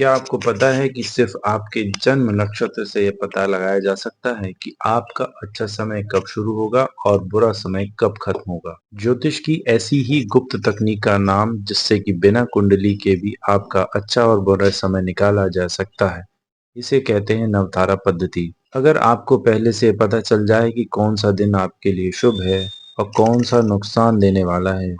क्या आपको पता है कि सिर्फ आपके जन्म नक्षत्र से यह पता लगाया जा सकता है कि आपका अच्छा समय कब शुरू होगा और बुरा समय कब खत्म होगा? ज्योतिष की ऐसी ही गुप्त तकनीक का नाम जिससे कि बिना कुंडली के भी आपका अच्छा और बुरा समय निकाला जा सकता है, इसे कहते हैं नवतारा पद्धति। अगर आपको पहले से पता चल जाए कि कौन सा दिन आपके लिए शुभ है और कौन सा नुकसान देने वाला है,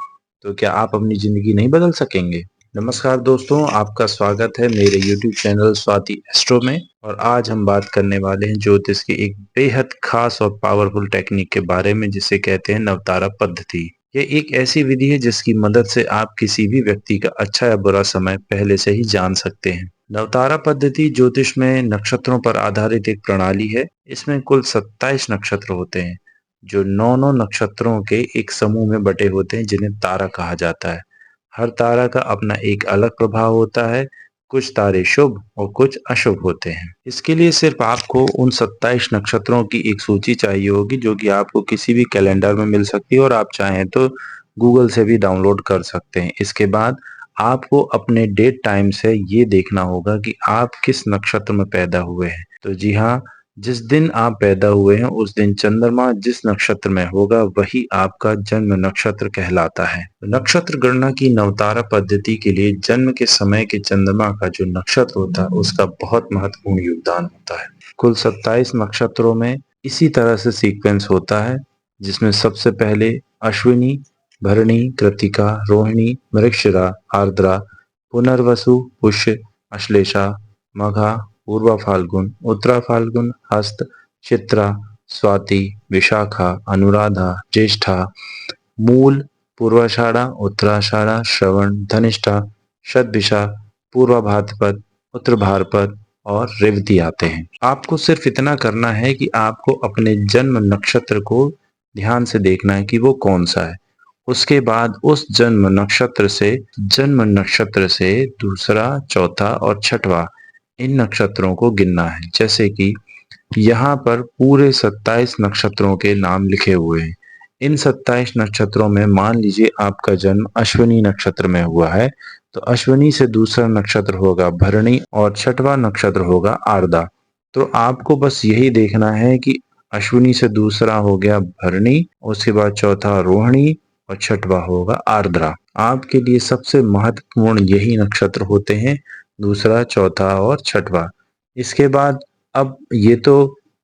तो क्या आप अपनी जिंदगी नहीं बदल सकेंगे? नमस्कार दोस्तों, आपका स्वागत है मेरे YouTube चैनल स्वाति एस्ट्रो में। और आज हम बात करने वाले हैं ज्योतिष की एक बेहद खास और पावरफुल टेक्निक के बारे में जिसे कहते हैं नवतारा पद्धति। ये एक ऐसी विधि है जिसकी मदद से आप किसी भी व्यक्ति का अच्छा या बुरा समय पहले से ही जान सकते हैं। नवतारा पद्धति ज्योतिष में नक्षत्रों पर आधारित एक प्रणाली है। इसमें कुल 27 नक्षत्र होते हैं जो 9 नक्षत्रों के एक समूह में बटे होते हैं जिन्हें तारा कहा जाता है। हर तारा का अपना एक अलग प्रभाव होता है। कुछ तारे शुभ और कुछ अशुभ होते हैं। इसके लिए सिर्फ आपको उन 27 नक्षत्रों की एक सूची चाहिए होगी जो कि आपको किसी भी कैलेंडर में मिल सकती है और आप चाहें तो गूगल से भी डाउनलोड कर सकते हैं। इसके बाद आपको अपने डेट टाइम से ये देखना होगा कि आप किस नक्षत्र में पैदा हुए हैं। तो जी हाँ, जिस दिन आप पैदा हुए हैं उस दिन चंद्रमा जिस नक्षत्र में होगा वही आपका जन्म नक्षत्र कहलाता है। नक्षत्र गणना की नवतारा पद्धति के लिए जन्म के समय के चंद्रमा का जो नक्षत्र होता है उसका बहुत महत्वपूर्ण योगदान होता है। कुल 27 नक्षत्रों में इसी तरह से सीक्वेंस होता है जिसमें सबसे पहले अश्विनी, भरणी, कृत्तिका, रोहिणी, मृगशिरा, आर्द्रा, पुनर्वसु, पुष्य, अश्लेषा, मघा, पूर्वा फाल्गुन, उत्तरा फाल्गुन, हस्त, चित्रा, स्वाति, विशाखा, अनुराधा, ज्येष्ठा, मूल, पूर्वाषाढ़ा, उत्तराषाढ़ा, श्रवण, धनिष्ठा, शतभिषा, पूर्वा भाद्रपद, उत्तर भाद्रपद और रेवती आते हैं। आपको सिर्फ इतना करना है कि आपको अपने जन्म नक्षत्र को ध्यान से देखना है कि वो कौन सा है। उसके बाद उस जन्म नक्षत्र से दूसरा, चौथा और छठवा इन नक्षत्रों को गिनना है। जैसे कि यहाँ पर पूरे 27 नक्षत्रों के नाम लिखे हुए हैं। इन 27 नक्षत्रों में मान लीजिए आपका जन्म अश्विनी नक्षत्र में हुआ है, तो अश्विनी से दूसरा नक्षत्र होगा भरणी और छठवां नक्षत्र होगा आर्द्रा। तो आपको बस यही देखना है कि अश्विनी से दूसरा हो गया भरणी, उसके बाद चौथा रोहिणी और छठवां होगा आर्द्रा। आपके लिए सबसे महत्वपूर्ण यही नक्षत्र होते हैं, दूसरा, चौथा और छठवां। इसके बाद अब ये तो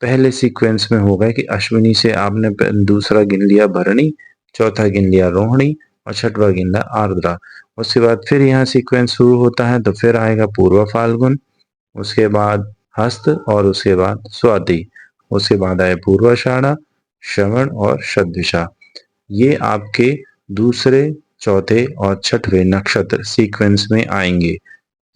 पहले सीक्वेंस में होगा कि अश्विनी से आपने दूसरा गिन लिया भरणी, चौथा गिन लिया रोहिणी और छठवां गिन लिया आर्द्रा। उसके बाद फिर यहाँ सीक्वेंस शुरू होता है तो फिर आएगा पूर्व फाल्गुन, उसके बाद हस्त और उसके बाद स्वाति, उसके बाद आए पूर्वाषाढ़ा, श्रवण और शतभिषा। ये आपके दूसरे, चौथे और छठवें नक्षत्र सीक्वेंस में आएंगे।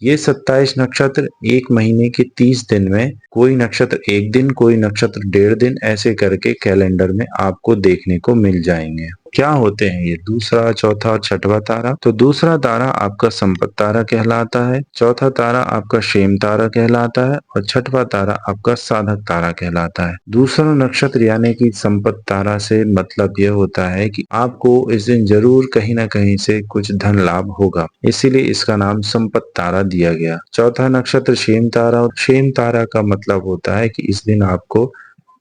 ये 27 नक्षत्र एक महीने के 30 दिन में कोई नक्षत्र एक दिन, कोई नक्षत्र डेढ़ दिन, ऐसे करके कैलेंडर में आपको देखने को मिल जाएंगे। क्या होते हैं ये दूसरा, चौथा और छठवां तारा? तो दूसरा तारा आपका संपत तारा कहलाता है, चौथा तारा आपका शेम तारा कहलाता है और छठवां तारा आपका साधक तारा कहलाता है। दूसरा नक्षत्र यानी कि संपत तारा से मतलब यह होता है कि आपको इस दिन जरूर कहीं ना कहीं से कुछ धन लाभ होगा, इसीलिए इसका नाम संपत तारा दिया गया। चौथा नक्षत्र शेम तारा, और शेम तारा का मतलब होता है कि इस दिन आपको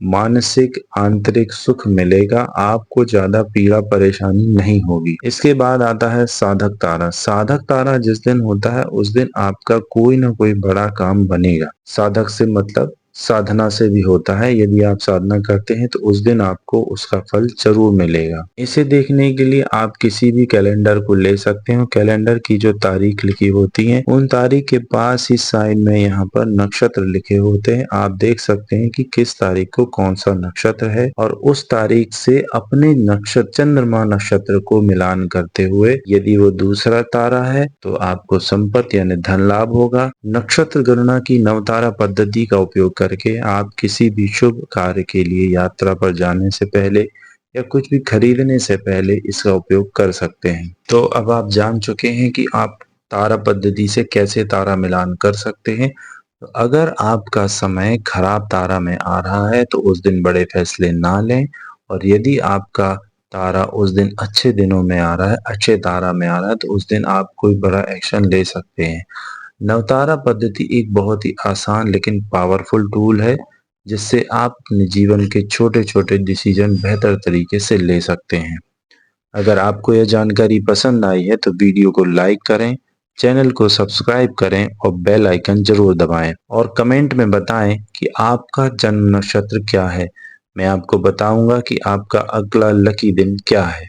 मानसिक आंतरिक सुख मिलेगा, आपको ज्यादा पीड़ा परेशानी नहीं होगी। इसके बाद आता है साधक तारा। साधक तारा जिस दिन होता है उस दिन आपका कोई ना कोई बड़ा काम बनेगा। साधक से मतलब साधना से भी होता है, यदि आप साधना करते हैं तो उस दिन आपको उसका फल जरूर मिलेगा। इसे देखने के लिए आप किसी भी कैलेंडर को ले सकते हो। कैलेंडर की जो तारीख लिखी होती है उन तारीख के पास ही साइड में यहाँ पर नक्षत्र लिखे होते हैं। आप देख सकते हैं कि किस तारीख को कौन सा नक्षत्र है और उस तारीख से अपने नक्षत्र चंद्रमा नक्षत्र को मिलान करते हुए यदि वो दूसरा तारा है तो आपको संपत्ति यानी धन लाभ होगा। नक्षत्र गणना की नवतारा पद्धति का उपयोग करके आप किसी भी शुभ कार्य के लिए यात्रा पर जाने से पहले या कुछ भी खरीदने से पहले इसका उपयोग कर सकते हैं। तो अब आप जान चुके हैं कि आप तारा पद्धति से कैसे तारा मिलान कर सकते हैं। तो अगर आपका समय खराब तारा में आ रहा है तो उस दिन बड़े फैसले ना लें, और यदि आपका तारा उस दिन अच्छे दिनों में आ रहा है, अच्छे तारा में आ रहा है, तो उस दिन आप कोई बड़ा एक्शन ले सकते हैं। नवतारा पद्धति एक बहुत ही आसान लेकिन पावरफुल टूल है, जिससे आप अपने जीवन के छोटे-छोटे डिसीजन बेहतर तरीके से ले सकते हैं। अगर आपको यह जानकारी पसंद आई है तो वीडियो को लाइक करें, चैनल को सब्सक्राइब करें और बेल आइकन जरूर दबाएं और कमेंट में बताएं कि आपका जन्म नक्षत्र क्या है। मैं आपको बताऊंगा कि आपका अगला लकी दिन क्या है।